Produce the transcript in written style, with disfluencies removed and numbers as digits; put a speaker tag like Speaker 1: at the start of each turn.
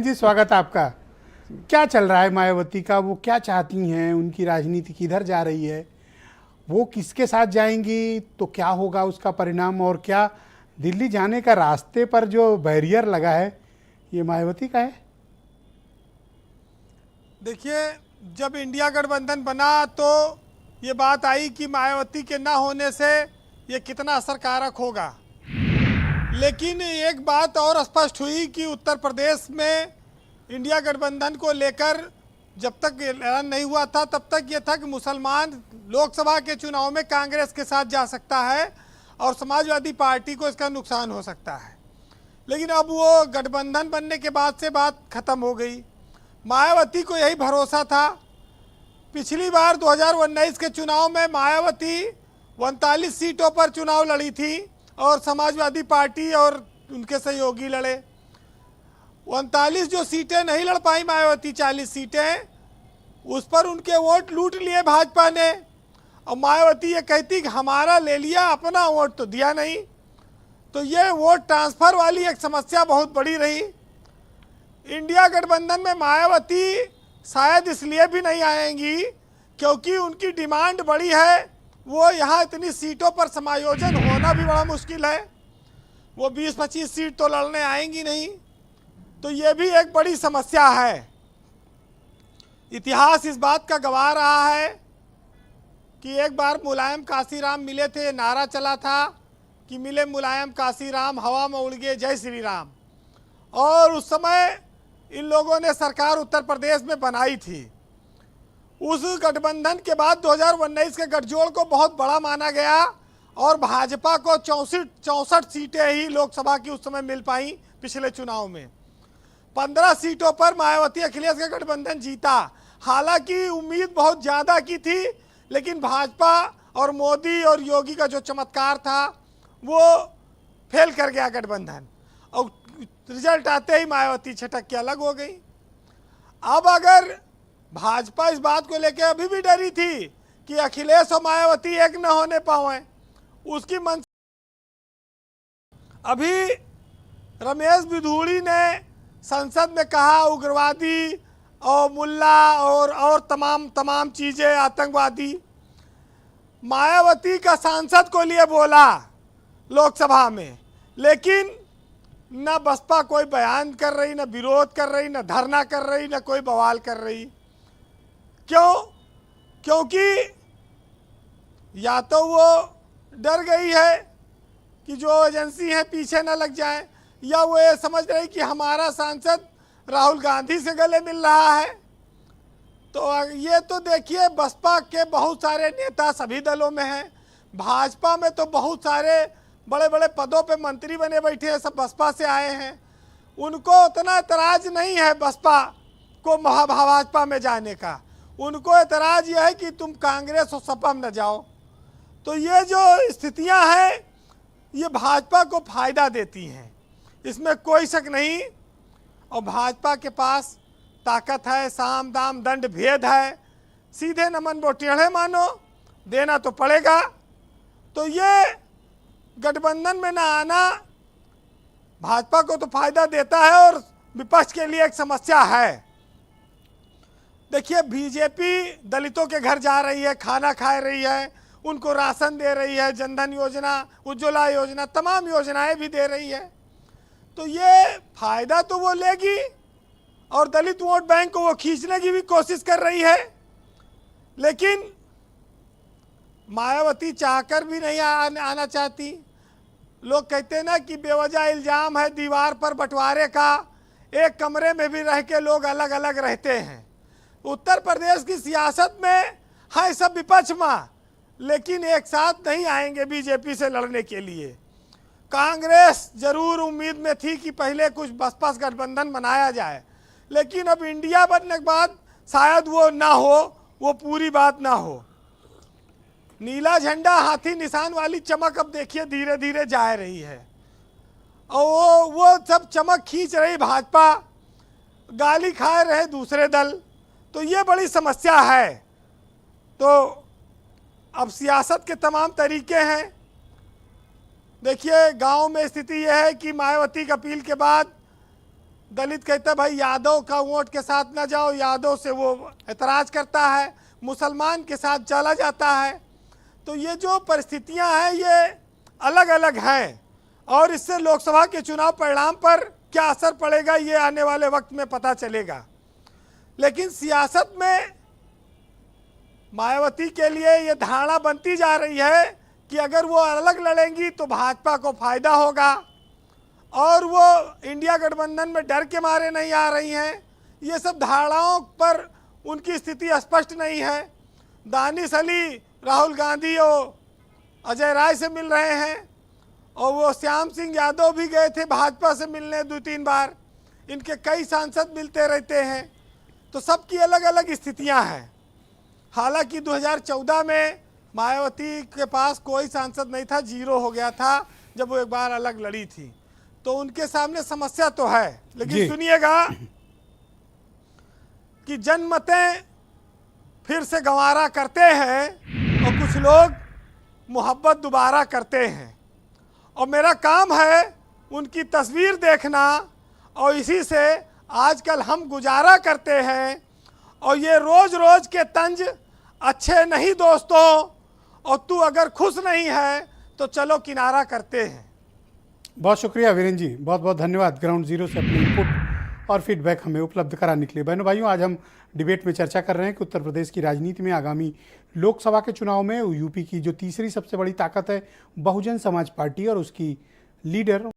Speaker 1: जी, स्वागत है आपका। क्या चल रहा है मायावती का? वो क्या चाहती हैं? उनकी राजनीति किधर जा रही है? वो किसके साथ जाएंगी तो क्या होगा उसका परिणाम? और क्या दिल्ली जाने का रास्ते पर जो बैरियर लगा है ये मायावती का है?
Speaker 2: देखिए, जब इंडिया गठबंधन बना तो ये बात आई कि मायावती के ना होने से ये कितना असरकारक होगा। लेकिन एक बात और स्पष्ट हुई कि उत्तर प्रदेश में इंडिया गठबंधन को लेकर जब तक ऐलान नहीं हुआ था तब तक ये था कि मुसलमान लोकसभा के चुनाव में कांग्रेस के साथ जा सकता है और समाजवादी पार्टी को इसका नुकसान हो सकता है। लेकिन अब वो गठबंधन बनने के बाद से बात खत्म हो गई। मायावती को यही भरोसा था। पिछली बार 2019 के चुनाव में मायावती 39 सीटों पर चुनाव लड़ी थी और समाजवादी पार्टी और उनके सहयोगी लड़े। 39 जो सीटें नहीं लड़ पाई मायावती, 40 सीटें, उस पर उनके वोट लूट लिए भाजपा ने। और मायावती ये कहती कि हमारा ले लिया, अपना वोट तो दिया नहीं। तो ये वोट ट्रांसफर वाली एक समस्या बहुत बड़ी रही। इंडिया गठबंधन में मायावती शायद इसलिए भी नहीं आएंगी क्योंकि उनकी डिमांड बड़ी है। वो यहाँ इतनी सीटों पर समायोजन होना भी बड़ा मुश्किल है। वो 20-25 सीट तो लड़ने आएंगी नहीं। तो ये भी एक बड़ी समस्या है। इतिहास इस बात का गवाह रहा है कि एक बार मुलायम काशीराम मिले थे, नारा चला था कि मिले मुलायम काशीराम, हवा में उड़ गए जय श्री राम। और उस समय इन लोगों ने सरकार उत्तर प्रदेश में बनाई थी। उस गठबंधन के बाद 2019 के गठजोड़ को बहुत बड़ा माना गया और भाजपा को 64 सीटें ही लोकसभा की उस समय मिल पाई। पिछले चुनाव में 15 सीटों पर मायावती अखिलेश का गठबंधन जीता। हालांकि उम्मीद बहुत ज़्यादा की थी, लेकिन भाजपा और मोदी और योगी का जो चमत्कार था वो फेल कर गया गठबंधन। और रिजल्ट आते ही मायावती छटक के अलग हो गई। अब अगर भाजपा इस बात को लेकर अभी भी डरी थी कि अखिलेश और मायावती एक न होने पाए, उसकी मन अभी रमेश बिधूड़ी ने संसद में कहा उग्रवादी और मुल्ला और तमाम चीज़ें आतंकवादी। मायावती का सांसद को लिए बोला लोकसभा में, लेकिन न बसपा कोई बयान कर रही, न विरोध कर रही, न धरना कर रही, न कोई बवाल कर रही। क्यों? क्योंकि या तो वो डर गई है कि जो एजेंसी है पीछे न लग जाए, या वो ये समझ रही कि हमारा सांसद राहुल गांधी से गले मिल रहा है। तो ये तो देखिए, बसपा के बहुत सारे नेता सभी दलों में हैं। भाजपा में तो बहुत सारे बड़े बड़े पदों पे मंत्री बने बैठे हैं, सब बसपा से आए हैं। उनको उतना एतराज़ नहीं है बसपा को भाजपा में जाने का। उनको एतराज़ यह है कि तुम कांग्रेस और सपा में न जाओ। तो ये जो स्थितियां हैं ये भाजपा को फायदा देती हैं, इसमें कोई शक नहीं। और भाजपा के पास ताकत है, साम दाम दंड भेद है। सीधे नमन वो टेढ़े मानो, देना तो पड़ेगा। तो ये गठबंधन में ना आना भाजपा को तो फायदा देता है और विपक्ष के लिए एक समस्या है। देखिए, बीजेपी दलितों के घर जा रही है, खाना खा रही है, उनको राशन दे रही है, जनधन योजना, उज्ज्वला योजना, तमाम योजनाएं भी दे रही है। तो ये फायदा तो वो लेगी और दलित वोट बैंक को वो खींचने की भी कोशिश कर रही है। लेकिन मायावती चाहकर भी नहीं आना चाहती। लोग कहते हैं ना कि बेवजह इल्ज़ाम है दीवार पर बंटवारे का, एक कमरे में भी रह के लोग अलग अलग रहते हैं। उत्तर प्रदेश की सियासत में है सब विपक्ष में, लेकिन एक साथ नहीं आएंगे बीजेपी से लड़ने के लिए। कांग्रेस जरूर उम्मीद में थी कि पहले कुछ बसपा गठबंधन बनाया जाए, लेकिन अब इंडिया बनने के बाद शायद वो ना हो, वो पूरी बात ना हो। नीला झंडा हाथी निशान वाली चमक अब देखिए धीरे धीरे जा रही है और वो सब चमक खींच रही भाजपा, गाली खा रहे दूसरे दल। तो ये बड़ी समस्या है। तो अब सियासत के तमाम तरीके हैं। देखिए, गांव में स्थिति यह है कि मायावती की अपील के बाद दलित कहता है भाई यादव का वोट के साथ ना जाओ, यादव से वो एतराज़ करता है, मुसलमान के साथ चला जाता है। तो ये जो परिस्थितियां हैं ये अलग अलग हैं और इससे लोकसभा के चुनाव परिणाम पर क्या असर पड़ेगा ये आने वाले वक्त में पता चलेगा। लेकिन सियासत में मायावती के लिए ये धारणा बनती जा रही है कि अगर वो अलग लड़ेंगी तो भाजपा को फायदा होगा और वो इंडिया गठबंधन में डर के मारे नहीं आ रही हैं। ये सब धारणाओं पर उनकी स्थिति स्पष्ट नहीं है। दानिश अली राहुल गांधी और अजय राय से मिल रहे हैं और वो श्याम सिंह यादव भी गए थे भाजपा से मिलने 2-3 बार। इनके कई सांसद मिलते रहते हैं। तो सबकी अलग अलग स्थितियां हैं। हालांकि 2014 में मायावती के पास कोई सांसद नहीं था, 0 हो गया था जब वो एक बार अलग लड़ी थी। तो उनके सामने समस्या तो है। लेकिन सुनिएगा कि जनमतें फिर से गंवारा करते हैं और कुछ लोग मोहब्बत दोबारा करते हैं और मेरा काम है उनकी तस्वीर देखना और इसी से आजकल हम गुजारा करते हैं। और ये रोज़ रोज़ के तंज अच्छे नहीं दोस्तों, और तू अगर खुश नहीं है तो चलो किनारा करते हैं।
Speaker 1: बहुत शुक्रिया वीरेंद्र जी, बहुत बहुत धन्यवाद ग्राउंड जीरो से अपने इनपुट और फीडबैक हमें उपलब्ध कराने के लिए। बहनों भाइयों, आज हम डिबेट में चर्चा कर रहे हैं कि उत्तर प्रदेश की राजनीति में आगामी लोकसभा के चुनाव में यूपी की जो तीसरी सबसे बड़ी ताकत है बहुजन समाज पार्टी और उसकी लीडर